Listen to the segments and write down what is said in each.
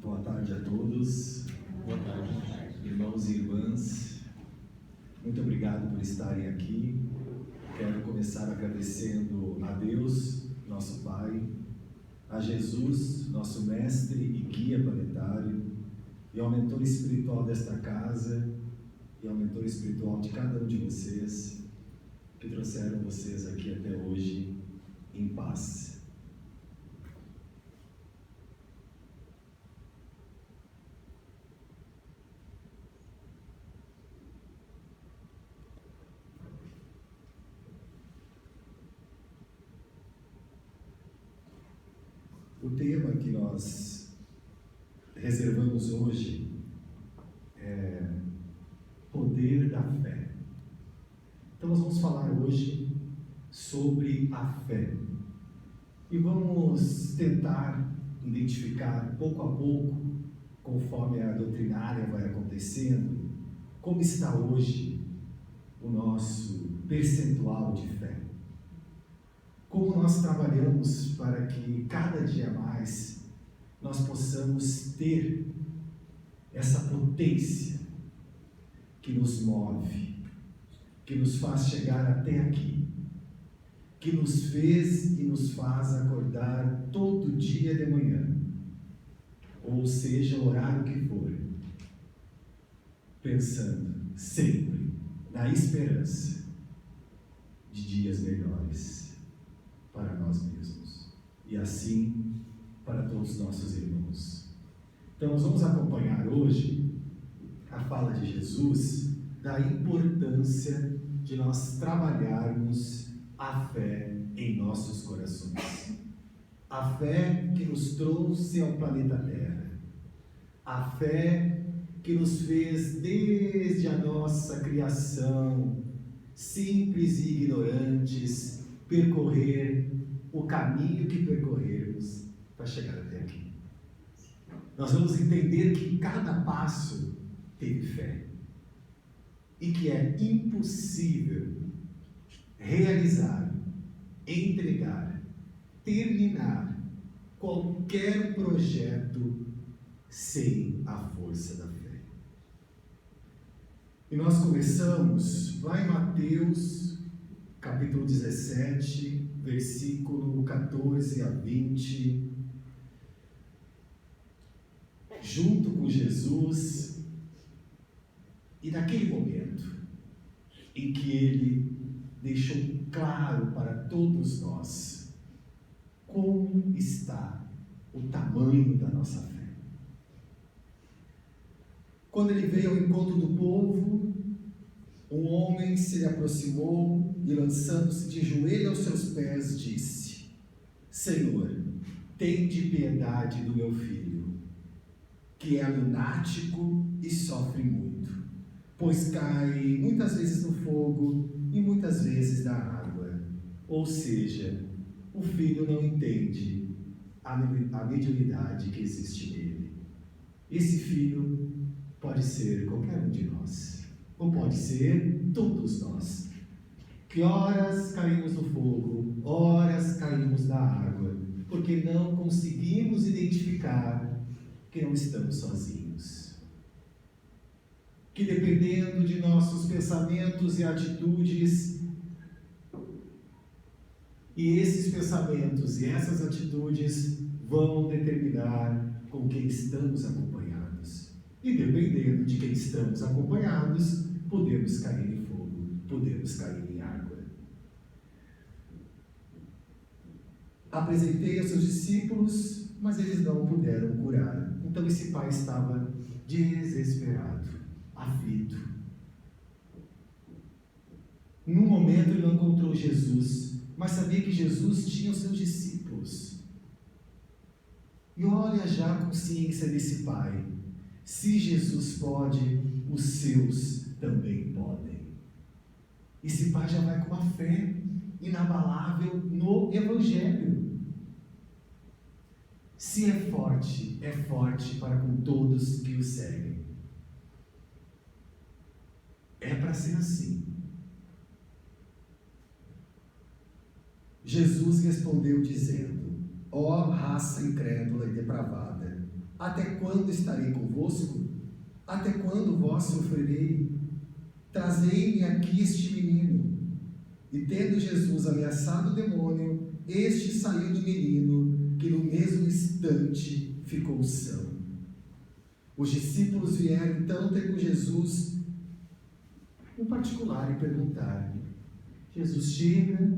Boa tarde a todos. Boa tarde. Irmãos e irmãs, muito obrigado por estarem aqui. Quero começar agradecendo a Deus, nosso Pai, a Jesus, nosso mestre e guia planetário, e ao mentor espiritual desta casa, e ao mentor espiritual de cada um de vocês, que trouxeram vocês aqui até hoje em paz. O tema que nós reservamos hoje é poder da fé. Então nós vamos falar hoje sobre a fé e vamos tentar identificar pouco a pouco, conforme a doutrinária vai acontecendo, como está hoje o nosso percentual de fé. Como nós trabalhamos para que cada dia mais nós possamos ter essa potência que nos move, que nos faz chegar até aqui, que nos fez e nos faz acordar todo dia de manhã, ou seja, o horário que for, pensando sempre na esperança de dias melhores para nós mesmos e assim para todos os nossos irmãos. Então nós vamos acompanhar hoje a fala de Jesus da importância de nós trabalharmos a fé em nossos corações. A fé que nos trouxe ao planeta Terra. A fé que nos fez desde a nossa criação, simples e ignorantes, percorrer o caminho que percorremos para chegar até aqui. Nós vamos entender que cada passo teve fé e que é impossível realizar, entregar, terminar qualquer projeto sem a força da fé. E nós começamos lá em Mateus, capítulo 17, versículo 14 a 20, junto com Jesus, e naquele momento em que ele deixou claro para todos nós como está o tamanho da nossa fé. Quando ele veio ao encontro do povo, um homem se lhe aproximou e, lançando-se de joelho aos seus pés, disse: Senhor, tende piedade do meu filho, que é lunático e sofre muito, pois cai muitas vezes no fogo e muitas vezes na água. Ou seja, o filho não entende a mediunidade que existe nele. Esse filho pode ser qualquer um de nós, ou pode ser todos nós, que horas caímos no fogo, horas caímos na água, porque não conseguimos identificar que não estamos sozinhos. Que dependendo de nossos pensamentos e atitudes, e esses pensamentos e essas atitudes vão determinar com quem estamos acompanhados. E dependendo de quem estamos acompanhados, podemos cair em fogo, podemos cair em água. Apresentei aos seus discípulos, mas eles não puderam curar. Então esse pai estava desesperado, aflito. Num momento ele não encontrou Jesus, mas sabia que Jesus tinha os seus discípulos. E olha já a consciência desse pai. Se Jesus pode, os seus também podem. Esse pai já vai com uma fé inabalável no Evangelho. Se é forte para com todos que o seguem. É para ser assim. Jesus respondeu dizendo: ó raça incrédula e depravada, Até quando estarei convosco? Até quando vós sofrerei? Trazei-me aqui este menino. E tendo Jesus ameaçado o demônio, este saiu do menino, que no mesmo instante ficou são. Os discípulos vieram então ter com Jesus um particular e perguntaram. Jesus chega,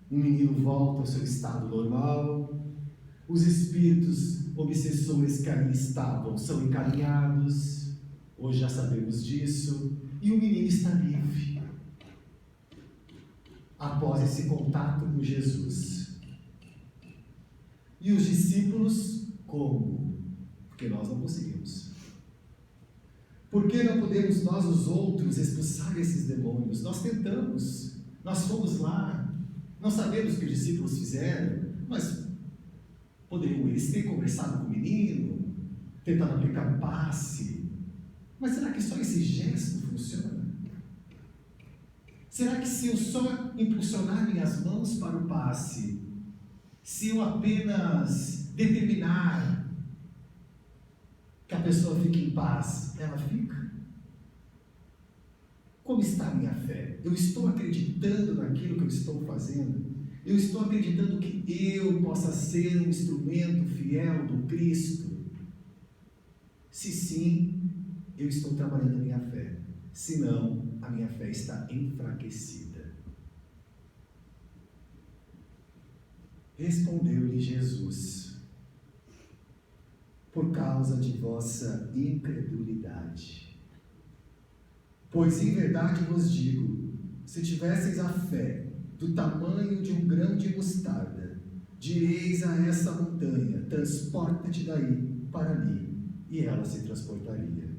o menino volta ao seu estado normal, os espíritos obsessores que ali estavam são encaminhados, hoje já sabemos disso, e o menino está livre. Após esse contato com Jesus. E os discípulos, como? Porque nós não conseguimos. Por que não podemos nós, os outros, expulsar esses demônios? Nós tentamos, nós fomos lá, não sabemos o que os discípulos fizeram, mas poderiam eles ter conversado com o menino, tentado aplicar um passe, mas será que só esse gesto funciona? Será que se eu só impulsionar minhas mãos para o passe, se eu apenas determinar que a pessoa fique em paz, ela fica? Como está a minha fé? Eu estou acreditando naquilo que eu estou fazendo? Eu estou acreditando que eu possa ser um instrumento fiel do Cristo? Se sim, eu estou trabalhando a minha fé. Se não, a minha fé está enfraquecida. Respondeu-lhe Jesus: por causa de vossa incredulidade. Pois em verdade vos digo, se tivesseis a fé do tamanho de um grão de mostarda, direis a essa montanha, transporta-te daí para ali, e ela se transportaria.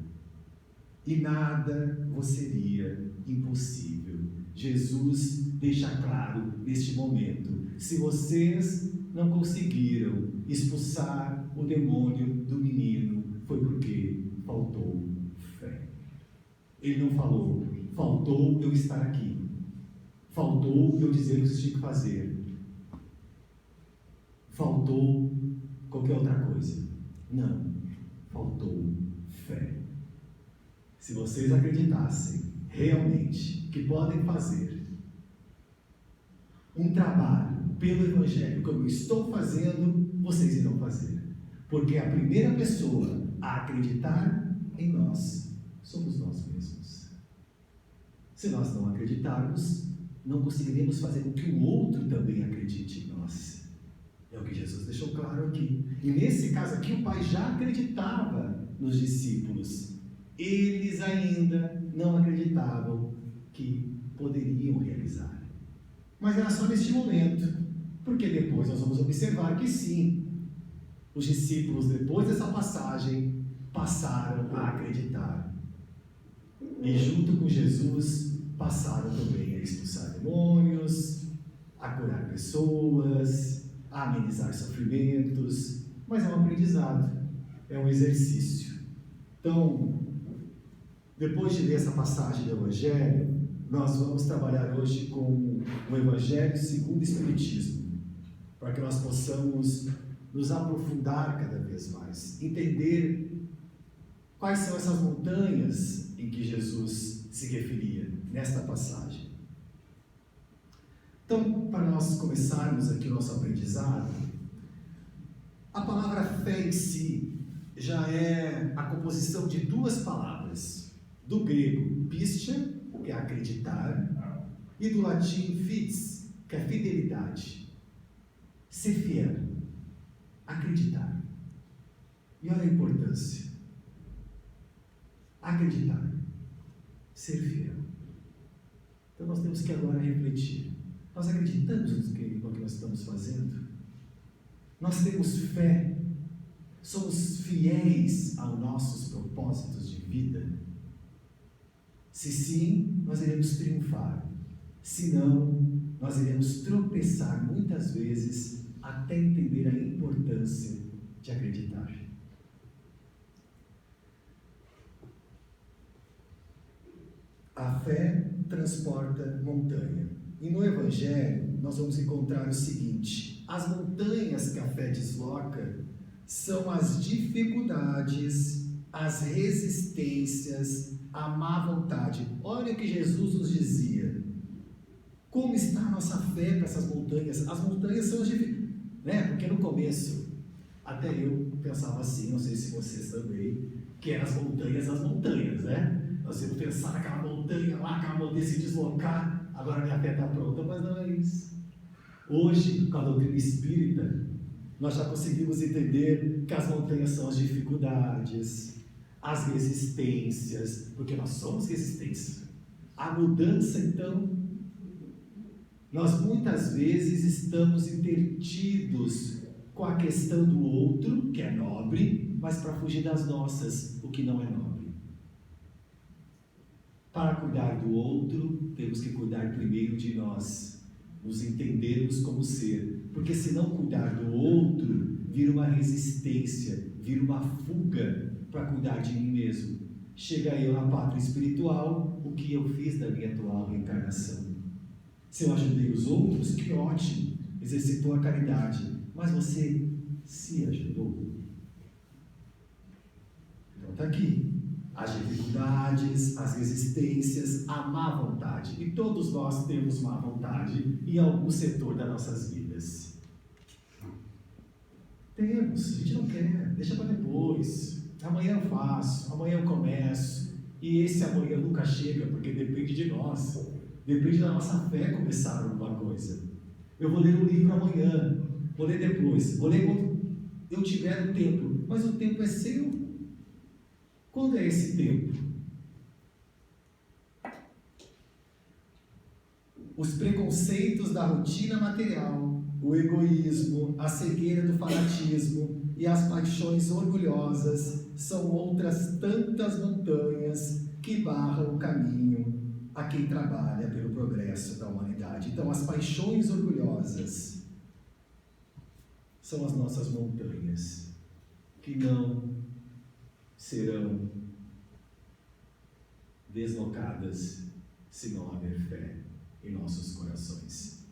E nada vos seria impossível. Jesus deixa claro neste momento, se vocês não conseguiram expulsar o demônio do menino, foi porque faltou fé. Ele não falou, faltou eu estar aqui, faltou eu dizer o que vocês tinham que fazer, faltou qualquer outra coisa. Não, faltou fé. Se vocês acreditassem realmente que podem fazer um trabalho pelo Evangelho como eu estou fazendo, vocês irão fazer. Porque a primeira pessoa a acreditar em nós somos nós mesmos. Se nós não acreditarmos, não conseguiremos fazer com que o outro também acredite em nós. É o que Jesus deixou claro aqui. E nesse caso aqui, o Pai já acreditava nos discípulos. Eles ainda não acreditavam que poderiam realizar. Mas era só neste momento, porque depois nós vamos observar que sim, os discípulos, depois dessa passagem, passaram a acreditar. E junto com Jesus, passaram também a expulsar demônios, a curar pessoas, a amenizar sofrimentos. Mas é um aprendizado, é um exercício. Então, depois de ler essa passagem do Evangelho, nós vamos trabalhar hoje com o Evangelho segundo o Espiritismo, para que nós possamos nos aprofundar cada vez mais, entender quais são essas montanhas em que Jesus se referia nesta passagem. Então, para nós começarmos aqui o nosso aprendizado, a palavra fé em si já é a composição de duas palavras. Do grego pistia, que é acreditar, e do latim fides, que é fidelidade. Ser fiel, acreditar. E olha a importância. Acreditar, ser fiel. Então nós temos que agora refletir. Nós acreditamos no que nós estamos fazendo? Nós temos fé? Somos fiéis aos nossos propósitos de vida? Se sim, nós iremos triunfar. Se não, nós iremos tropeçar muitas vezes até entender a importância de acreditar. A fé transporta montanha. E no Evangelho, nós vamos encontrar o seguinte: as montanhas que a fé desloca são as dificuldades, as resistências, a má vontade. Olha o que Jesus nos dizia. Como está a nossa fé para essas montanhas? As montanhas são as dificuldades, né? Porque no começo, até eu pensava assim, não sei se vocês também, que eram as montanhas, né? Nós íamos pensar naquela montanha lá, aquela montanha se deslocar, agora minha fé está pronta, mas não é isso. Hoje, com a doutrina espírita, nós já conseguimos entender que as montanhas são as dificuldades, as resistências, porque nós somos resistência. A mudança, então, nós muitas vezes estamos intertidos com a questão do outro, que é nobre, mas para fugir das nossas, o que não é nobre. Para cuidar do outro, temos que cuidar primeiro de nós, nos entendermos como ser, porque se não cuidar do outro, vira uma resistência, vira uma fuga para cuidar de mim mesmo. Chega eu na pátria espiritual, o que eu fiz da minha atual reencarnação? Se eu ajudei os outros, que ótimo, exercitou a caridade, mas você se ajudou? Então está aqui, as dificuldades, as resistências, a má vontade, e todos nós temos má vontade em algum setor das nossas vidas. Temos, a gente não quer, deixa para depois, amanhã eu faço, amanhã eu começo, e esse amanhã nunca chega, porque depende de nós. Depende da nossa fé começar alguma coisa. Eu vou ler um livro amanhã, vou ler depois, vou ler quando eu tiver o tempo, mas o tempo é seu. Quando é esse tempo? Os preconceitos da rotina material, o egoísmo, a cegueira do fanatismo e as paixões orgulhosas são outras tantas montanhas que barram o caminho a quem trabalha pelo progresso da humanidade. Então, as paixões orgulhosas são as nossas montanhas, que não serão deslocadas se não haver fé em nossos corações.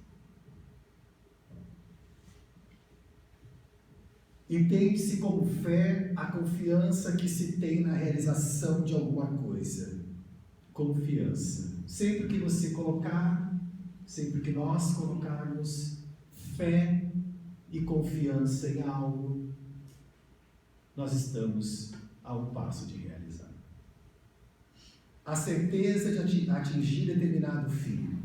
Entende-se como fé a confiança que se tem na realização de alguma coisa. Confiança. Sempre que você colocar, sempre que nós colocarmos fé e confiança em algo, nós estamos a um passo de realizar. A certeza de atingir determinado fim,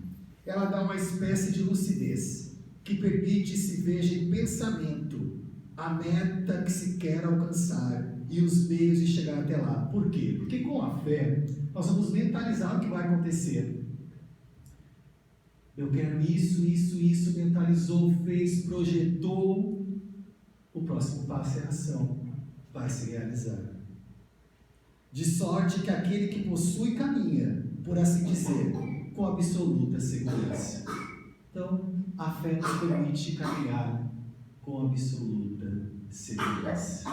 ela dá uma espécie de lucidez, que permite se veja em pensamento a meta que se quer alcançar e os meios de chegar até lá. Por quê? Porque com a fé, nós vamos mentalizar o que vai acontecer. Eu quero isso, mentalizou, fez, projetou. O próximo passo é a ação, vai se realizar. De sorte que aquele que possui caminha, por assim dizer, com absoluta segurança. Então, a fé nos permite caminhar com absoluta segurança.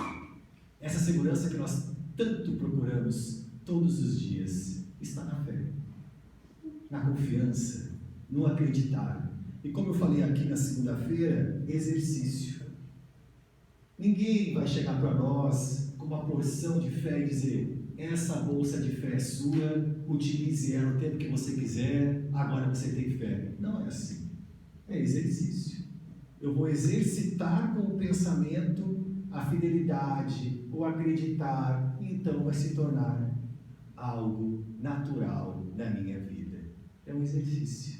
Essa segurança que nós tanto procuramos todos os dias está na fé, na confiança, no acreditar. E como eu falei aqui na segunda-feira, exercício. Ninguém vai chegar para nós com uma porção de fé e dizer: essa bolsa de fé é sua, utilize ela o tempo que você quiser, agora você tem fé. Não é assim. É exercício. Eu vou exercitar com o pensamento a fidelidade, o acreditar, e então vai se tornar algo natural na minha vida. É um exercício.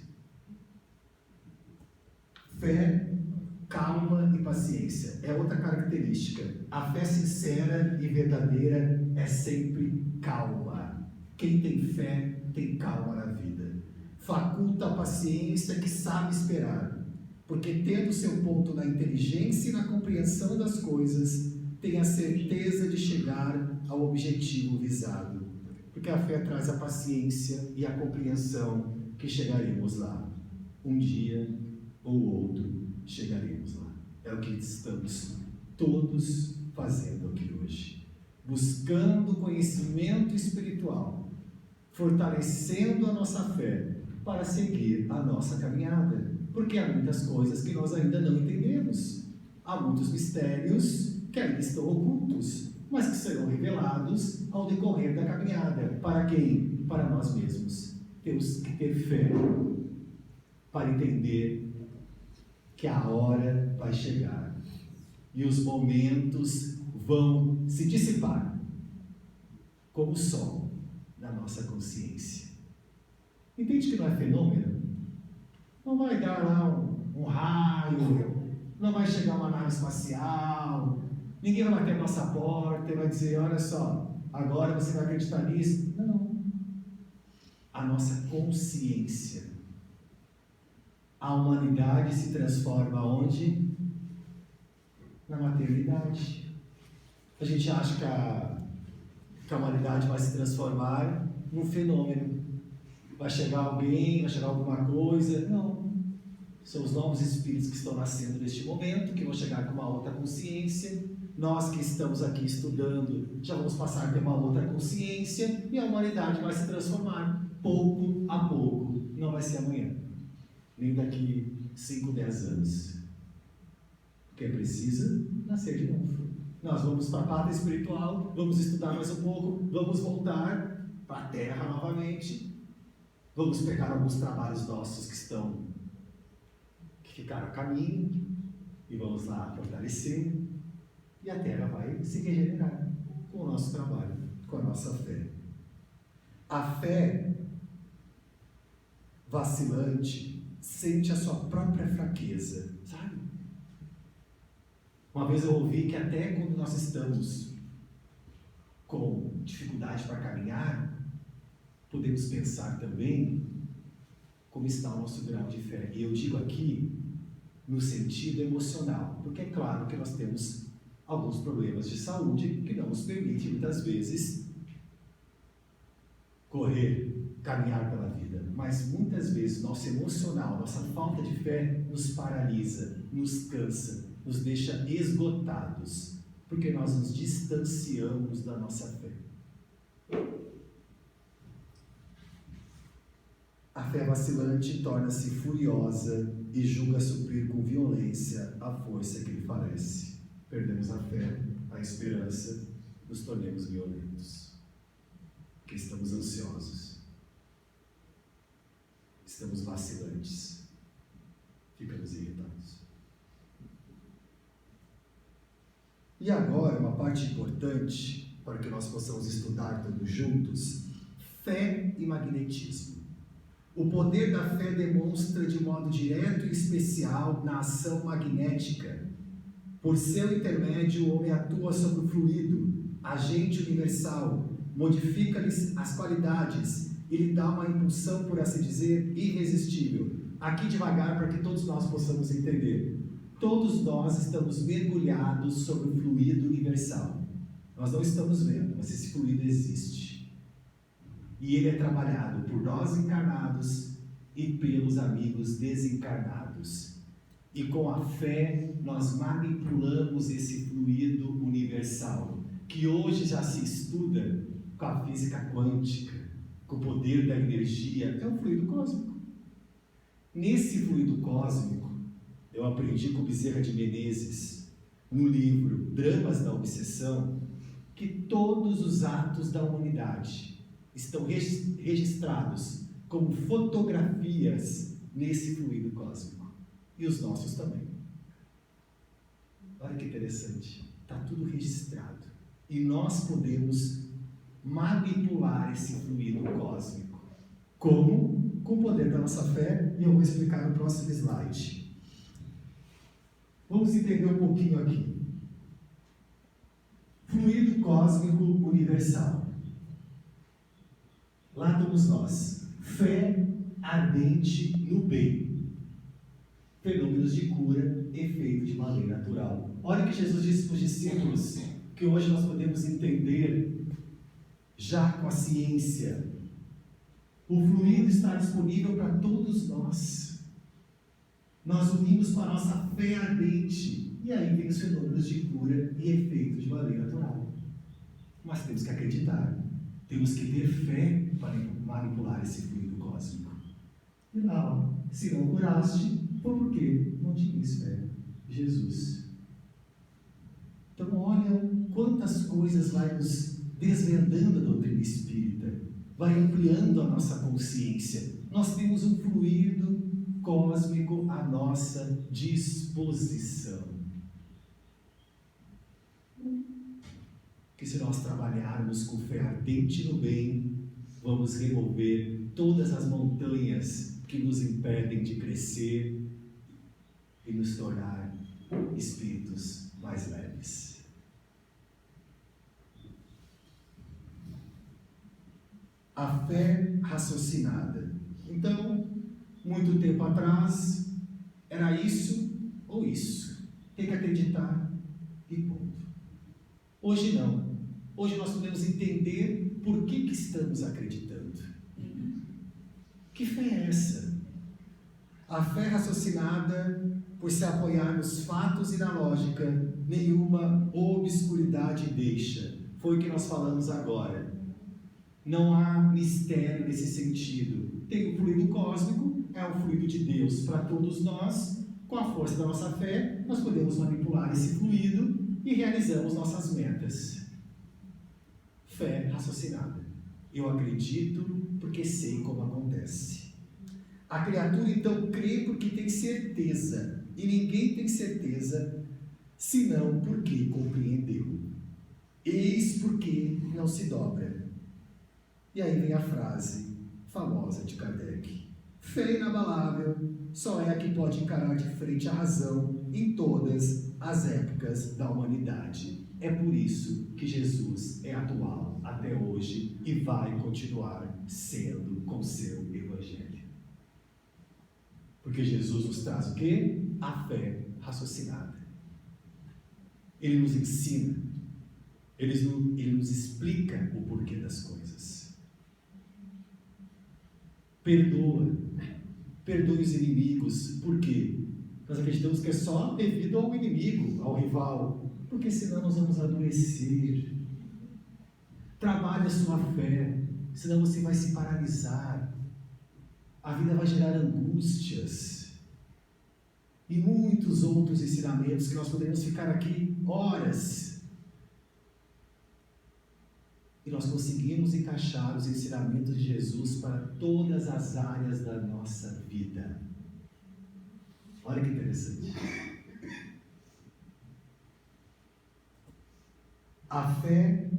Fé, calma e paciência é outra característica. A fé sincera e verdadeira é sempre calma. Quem tem fé tem calma na vida. Faculta a paciência que sabe esperar, porque tendo seu ponto na inteligência e na compreensão das coisas, tem a certeza de chegar ao objetivo visado. Porque a fé traz a paciência e a compreensão que chegaremos lá. Um dia ou outro chegaremos lá. É o que estamos todos fazendo aqui hoje. Buscando conhecimento espiritual, fortalecendo a nossa fé para seguir a nossa caminhada. Porque há muitas coisas que nós ainda não entendemos. Há muitos mistérios que ainda estão ocultos, mas que serão revelados ao decorrer da caminhada. Para quem? Para nós mesmos. Temos que ter fé para entender que a hora vai chegar e os momentos vão se dissipar como o sol na nossa consciência. Entende que não é fenômeno? Não vai dar lá um raio, não vai chegar uma nave espacial, ninguém vai bater a nossa porta e vai dizer, olha só, agora você vai acreditar nisso? Não. A nossa consciência. A humanidade se transforma onde? Na maternidade. A gente acha que a humanidade vai se transformar num fenômeno. Vai chegar alguém, vai chegar alguma coisa. Não. São os novos espíritos que estão nascendo neste momento, que vão chegar com uma outra consciência. Nós que estamos aqui estudando, já vamos passar a ter uma outra consciência e a humanidade vai se transformar pouco a pouco. Não vai ser amanhã, nem daqui 5, 10 anos. Porque é preciso nascer de novo. Nós vamos para a pátria espiritual, vamos estudar mais um pouco, vamos voltar para a Terra novamente, vamos pegar alguns trabalhos nossos que ficaram a caminho e vamos lá fortalecer, e a Terra vai se regenerar com o nosso trabalho, com a nossa fé. A fé vacilante sente a sua própria fraqueza, sabe? Uma vez eu ouvi que até quando nós estamos com dificuldade para caminhar, podemos pensar também como está o nosso grau de fé. E eu digo aqui no sentido emocional, porque é claro que nós temos alguns problemas de saúde que não nos permitem muitas vezes caminhar pela vida, mas muitas vezes nosso emocional, nossa falta de fé nos paralisa, nos cansa, nos deixa esgotados, porque nós nos distanciamos da nossa fé. A fé vacilante torna-se furiosa e julga suprir com violência a força que lhe parece. Perdemos a fé, a esperança, nos tornamos violentos, porque estamos ansiosos, estamos vacilantes, ficamos irritados. E agora, uma parte importante para que nós possamos estudar todos juntos: fé e magnetismo. O poder da fé demonstra de modo direto e especial na ação magnética. Por seu intermédio, o homem atua sobre o fluido, agente universal, modifica-lhes as qualidades e lhe dá uma impulsão, por assim dizer, irresistível. Aqui devagar para que todos nós possamos entender. Todos nós estamos mergulhados sobre o fluido universal. Nós não estamos vendo, mas esse fluido existe. E ele é trabalhado por nós encarnados e pelos amigos desencarnados. E com a fé nós manipulamos esse fluido universal, que hoje já se estuda com a física quântica, com o poder da energia. É um fluido cósmico. Nesse fluido cósmico, eu aprendi com Bezerra de Menezes, no livro Dramas da Obsessão, que todos os atos da humanidade estão registrados como fotografias nesse fluido cósmico. E os nossos também. Olha que interessante. Está tudo registrado. E nós podemos manipular esse fluido cósmico. Como? Com o poder da nossa fé. E eu vou explicar no próximo slide. Vamos entender um pouquinho aqui. Fluido cósmico universal. Lá estamos nós. Fé ardente no bem. Fenômenos de cura, efeito de uma lei natural. Olha o que Jesus disse para os discípulos, que hoje nós podemos entender já com a ciência. O fluido está disponível para todos nós. Nós unimos com a nossa fé ardente. E aí vem os fenômenos de cura e efeito de uma lei natural. Mas temos que acreditar. Temos que ter fé para manipular esse fluido cósmico. E lá, se não curaste, foi porque não tinha fé. Jesus. Então, olha quantas coisas vai nos desvendando a doutrina espírita, vai ampliando a nossa consciência. Nós temos um fluido cósmico à nossa disposição. Que se nós trabalharmos com fé ardente no bem, vamos remover todas as montanhas que nos impedem de crescer e nos tornar espíritos mais leves. A fé raciocinada. Então, muito tempo atrás, era isso ou isso. Tem que acreditar e ponto. Hoje não. Hoje nós podemos entender por que estamos acreditando. Que fé é essa? A fé raciocinada, por se apoiar nos fatos e na lógica, nenhuma obscuridade deixa. Foi o que nós falamos agora. Não há mistério nesse sentido. Tem o fluido cósmico, é o fluido de Deus para todos nós. Com a força da nossa fé, nós podemos manipular esse fluido e realizamos nossas metas. Fé raciocinada. Eu acredito porque sei como acontece. A criatura então crê porque tem certeza. E ninguém tem certeza senão porque compreendeu. Eis porque não se dobra. E aí vem a frase famosa de Kardec. Fé inabalável só é a que pode encarar de frente a razão em todas as épocas da humanidade. É por isso que Jesus é atual até hoje e vai continuar sendo com seu Evangelho. Porque Jesus nos traz o quê? A fé raciocinada. Ele nos ensina, ele nos explica o porquê das coisas. Perdoe os inimigos. Por quê? Nós acreditamos que é só devido ao inimigo, ao rival, porque senão nós vamos adoecer. Trabalhe a sua fé, senão você vai se paralisar. A vida vai gerar angústias. E muitos outros ensinamentos que nós poderíamos ficar aqui horas. E nós conseguimos encaixar os ensinamentos de Jesus para todas as áreas da nossa vida. Olha que interessante. A fé,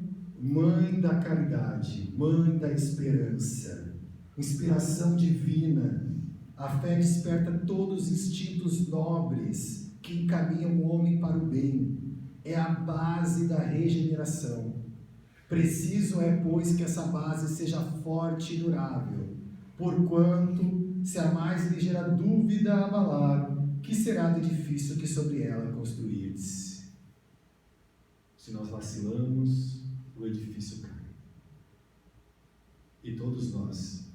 mãe da caridade, mãe da esperança, inspiração divina. A fé desperta todos os instintos nobres que encaminham o homem para o bem. É a base da regeneração. Preciso é, pois, que essa base seja forte e durável, porquanto, se a mais ligeira dúvida abalar, que será do edifício que sobre ela construirdes? Se nós vacilamos, o edifício cai. E todos nós,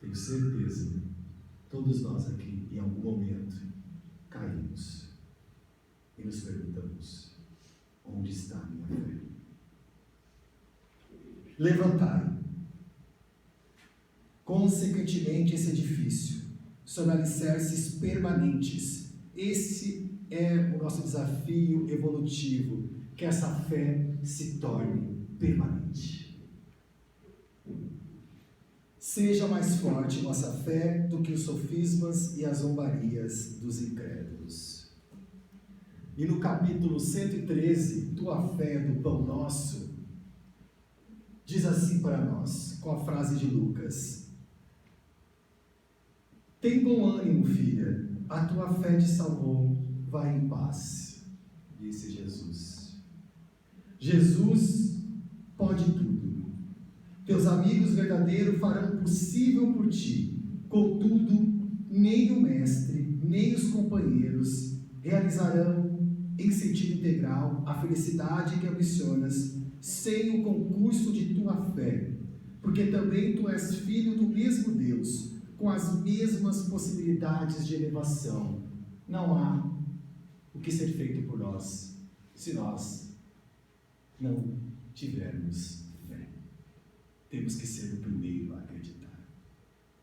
tenho certeza, todos nós aqui, em algum momento, caímos e nos perguntamos: onde está a minha fé? Levantai, consequentemente, esse edifício, sobre alicerces permanentes. Esse é o nosso desafio evolutivo, que essa fé se torne permanente. Seja mais forte nossa fé do que os sofismas e as zombarias dos incrédulos. E no capítulo 113, Tua fé do pão nosso, diz assim para nós, com a frase de Lucas: tem bom ânimo, filha, a tua fé te salvou, vai em paz, disse Jesus. Jesus pode tudo. Teus amigos verdadeiros farão o possível por ti. Contudo, nem o mestre, nem os companheiros realizarão em sentido integral a felicidade que ambicionas sem o concurso de tua fé, porque também tu és filho do mesmo Deus, com as mesmas possibilidades de elevação. Não há o que ser feito por nós, se nós não tivermos fé. Temos que ser o primeiro a acreditar.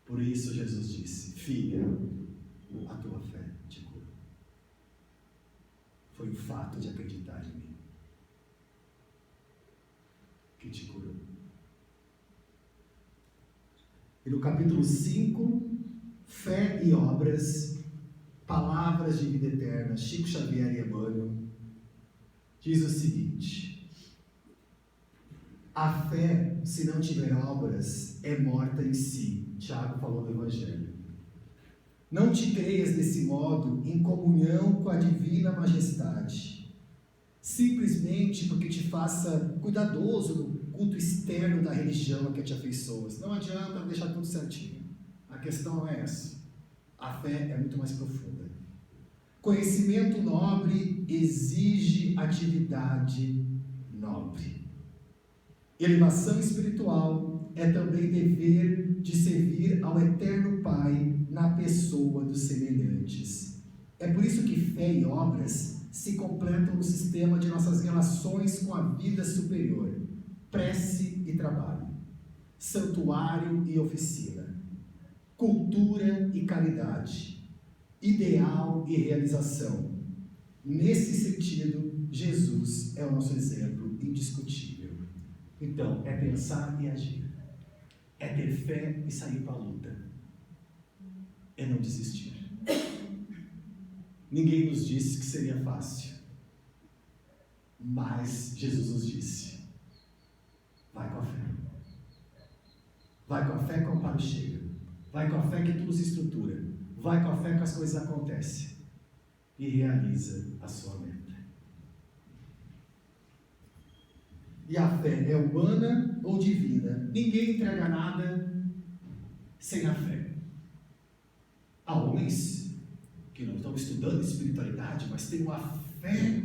Por isso Jesus disse: filha, a tua fé te cura. Foi o fato de acreditar em mim. que te curou. E no capítulo 5, Fé e Obras, Palavras de Vida Eterna, Chico Xavier e Emmanuel, diz o seguinte: a fé, se não tiver obras, é morta em si. Tiago falou no Evangelho. Não te creias desse modo em comunhão com a divina majestade, simplesmente porque te faça cuidadoso no culto externo da religião a que te afeiçoas. Não adianta deixar tudo certinho. A questão não é essa. A fé é muito mais profunda. Conhecimento nobre exige atividade nobre. Elevação espiritual é também dever de servir ao Eterno Pai na pessoa dos semelhantes. É por isso que fé e obras se completam no sistema de nossas relações com a vida superior, prece e trabalho, santuário e oficina, cultura e caridade, ideal e realização. Nesse sentido, Jesus é o nosso exemplo indiscutível. Então, é pensar e agir, é ter fé e sair para a luta, é não desistir. Ninguém nos disse que seria fácil, mas Jesus nos disse: vai com a fé. Vai com a fé que o amparo chega. Vai com a fé que tudo se estrutura. Vai com a fé que as coisas acontecem. E realiza a sua meta. E a fé é humana ou divina? Ninguém entrega nada sem a fé. Há homens que não estão estudando espiritualidade, mas têm uma fé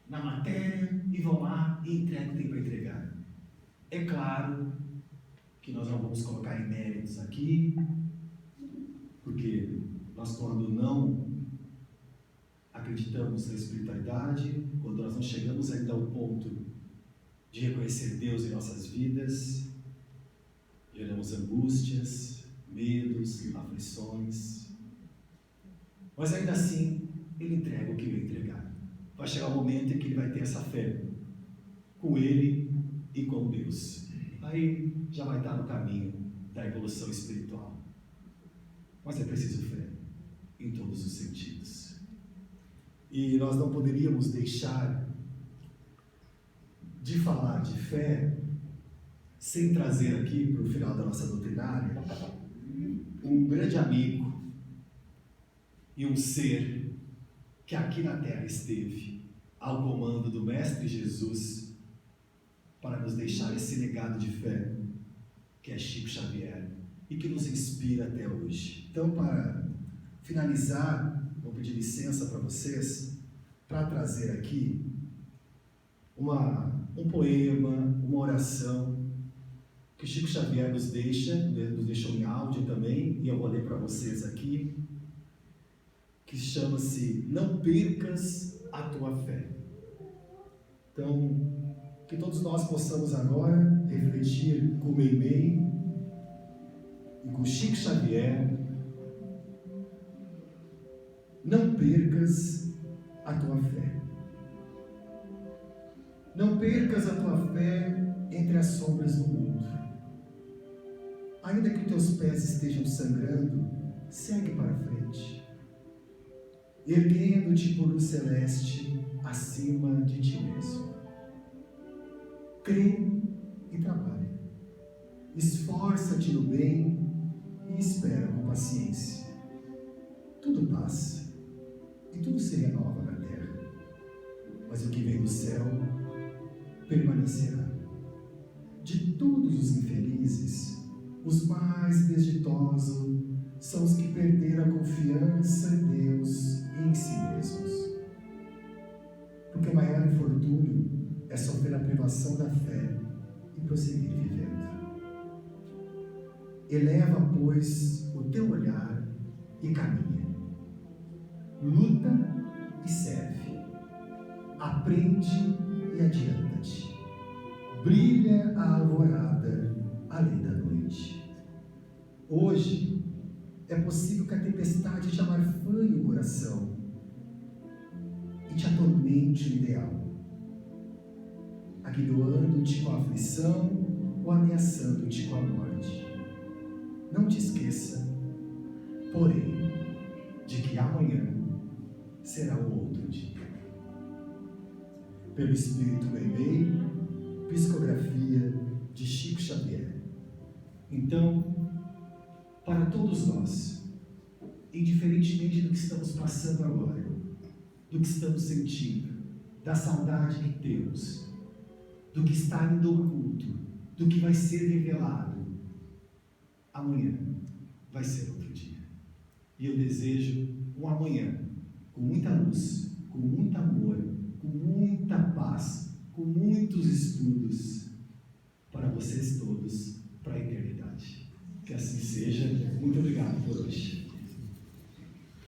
na matéria e vão lá e entregam o que tem para entregar. É claro que nós não vamos colocar em méritos aqui, porque nós, quando não acreditamos na espiritualidade, quando nós não chegamos ainda ao ponto de reconhecer Deus em nossas vidas, geramos angústias, medos, aflições, mas ainda assim Ele entrega o que veio entregar. Vai chegar o momento em que ele vai ter essa fé com Ele e com Deus. Aí já vai estar no caminho da evolução espiritual. Mas é preciso fé em todos os sentidos. E nós não poderíamos deixar de falar de fé sem trazer aqui para o final da nossa doutrinária um grande amigo e um ser que aqui na terra esteve ao comando do Mestre Jesus para nos deixar esse legado de fé, que é Chico Xavier, e que nos inspira até hoje. Então, para finalizar, vou pedir licença para vocês, para trazer aqui um poema, uma oração, que Chico Xavier nos deixou em áudio também, e eu vou ler para vocês aqui, que chama-se Não Percas a Tua Fé. Então, que todos nós possamos agora refletir com Meimei e com Chico Xavier. Não percas a tua fé. Não percas a tua fé entre as sombras do mundo. Ainda que teus pés estejam sangrando, segue para frente, erguendo-te por luz celeste acima de ti mesmo. Crê e trabalha. Esforça-te no bem e espera com paciência. Tudo passa e tudo se renova na terra, mas o que vem do céu permanecerá. De todos os infelizes, os mais desditosos são os que perderam a confiança em Deus e em si mesmos. Porque o maior infortúnio é sofrer a privação da fé e prosseguir vivendo. Eleva, pois, o teu olhar e caminha. Luta e serve. Aprende e adianta-te. Brilha a alvorada além da noite. Hoje é possível que a tempestade te amarfanhe o coração e te atormente o ideal. A aguilhoando-te com a aflição ou ameaçando-te com a morte. Não te esqueça, porém, de que amanhã será o outro dia. Pelo Espírito Meimei, psicografia de Chico Xavier. Então, para todos nós, indiferentemente do que estamos passando agora, do que estamos sentindo, da saudade que temos, do que está ainda oculto, do que vai ser revelado, amanhã vai ser outro dia. E eu desejo um amanhã com muita luz, com muito amor, com muita paz, com muitos estudos para vocês todos, para a eternidade. Que assim seja. Muito obrigado por hoje.